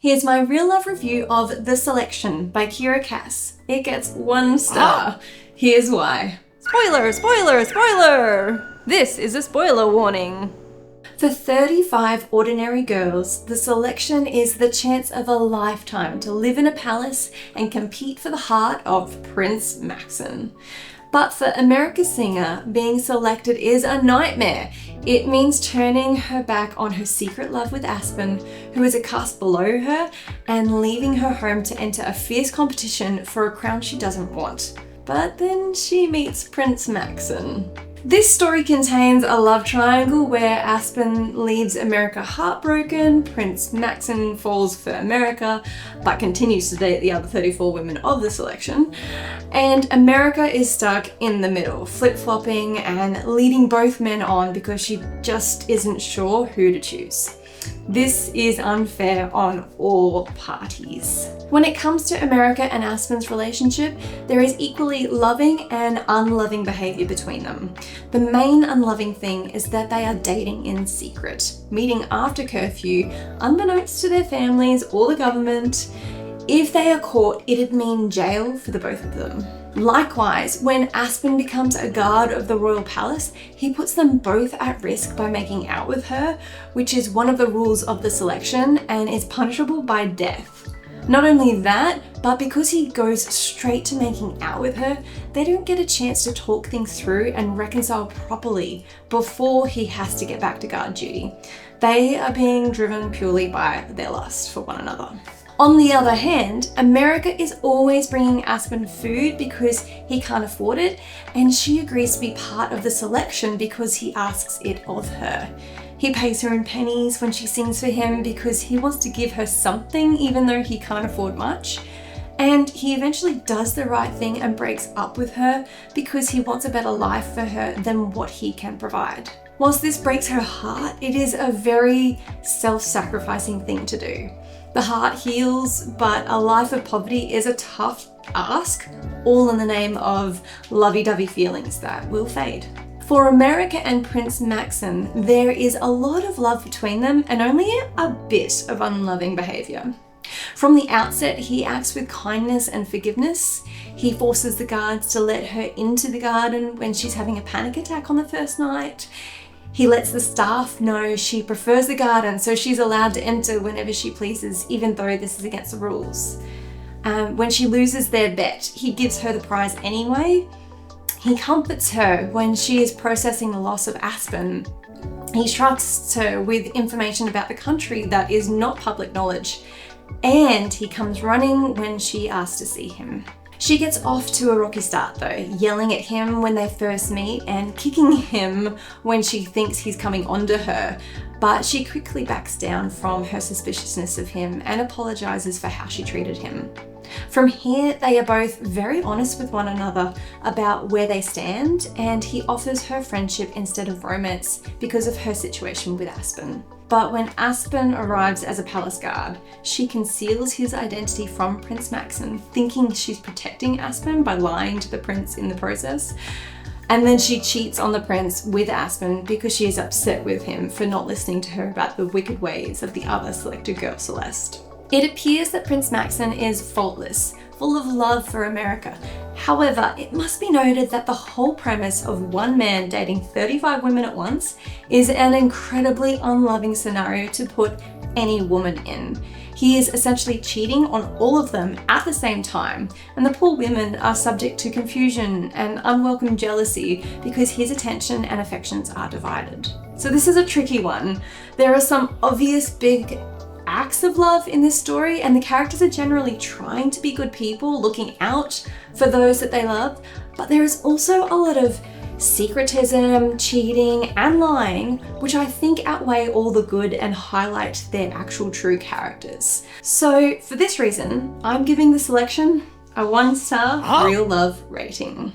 Here's my real love review of The Selection by Kiera Cass. It gets 1 star. Here's why. Spoiler, spoiler, spoiler! This is a spoiler warning. For 35 ordinary girls, The Selection is the chance of a lifetime to live in a palace and compete for the heart of Prince Maxon. But for America's singer, being selected is a nightmare. It means turning her back on her secret love with Aspen, who is a caste below her, and leaving her home to enter a fierce competition for a crown she doesn't want. But then she meets Prince Maxon. This story contains a love triangle where Aspen leaves America heartbroken, Prince Maxon falls for America, but continues to date the other 34 women of The Selection, and America is stuck in the middle, flip-flopping and leading both men on because she just isn't sure who to choose. This is unfair on all parties. When it comes to America and Aspen's relationship, there is equally loving and unloving behavior between them. The main unloving thing is that they are dating in secret, meeting after curfew, unbeknownst to their families or the government. If they are caught, it'd mean jail for the both of them. Likewise, when Aspen becomes a guard of the royal palace, he puts them both at risk by making out with her, which is one of the rules of The Selection and is punishable by death. Not only that, but because he goes straight to making out with her, they don't get a chance to talk things through and reconcile properly before he has to get back to guard duty. They are being driven purely by their lust for one another. On the other hand, America is always bringing Aspen food because he can't afford it, and she agrees to be part of The Selection because he asks it of her. He pays her in pennies when she sings for him because he wants to give her something even though he can't afford much. And he eventually does the right thing and breaks up with her because he wants a better life for her than what he can provide. Whilst this breaks her heart, it is a very self-sacrificing thing to do. The heart heals, but a life of poverty is a tough ask, all in the name of lovey-dovey feelings that will fade. For America and Prince Maxon, there is a lot of love between them and only a bit of unloving behavior. From the outset, he acts with kindness and forgiveness. He forces the guards to let her into the garden when she's having a panic attack on the first night. He lets the staff know she prefers the garden, so she's allowed to enter whenever she pleases, even though this is against the rules. When she loses their bet, he gives her the prize anyway. He comforts her when she is processing the loss of Aspen. He trusts her with information about the country that is not public knowledge. And he comes running when she asks to see him. She gets off to a rocky start though, yelling at him when they first meet and kicking him when she thinks he's coming onto her. But she quickly backs down from her suspiciousness of him and apologizes for how she treated him. From here, they are both very honest with one another about where they stand, and he offers her friendship instead of romance because of her situation with Aspen. But when Aspen arrives as a palace guard, she conceals his identity from Prince Maxon, thinking she's protecting Aspen by lying to the prince in the process. And then she cheats on the prince with Aspen because she is upset with him for not listening to her about the wicked ways of the other selected girl, Celeste. It appears that Prince Maxon is faultless, full of love for America. However, it must be noted that the whole premise of one man dating 35 women at once is an incredibly unloving scenario to put any woman in. He is essentially cheating on all of them at the same time, and the poor women are subject to confusion and unwelcome jealousy because his attention and affections are divided. So this is a tricky one. There are some obvious big acts of love in this story, and the characters are generally trying to be good people, looking out for those that they love, but there is also a lot of secretism, cheating, and lying, which I think outweigh all the good and highlight their actual true characters. So for this reason, I'm giving The Selection a 1-star real love rating.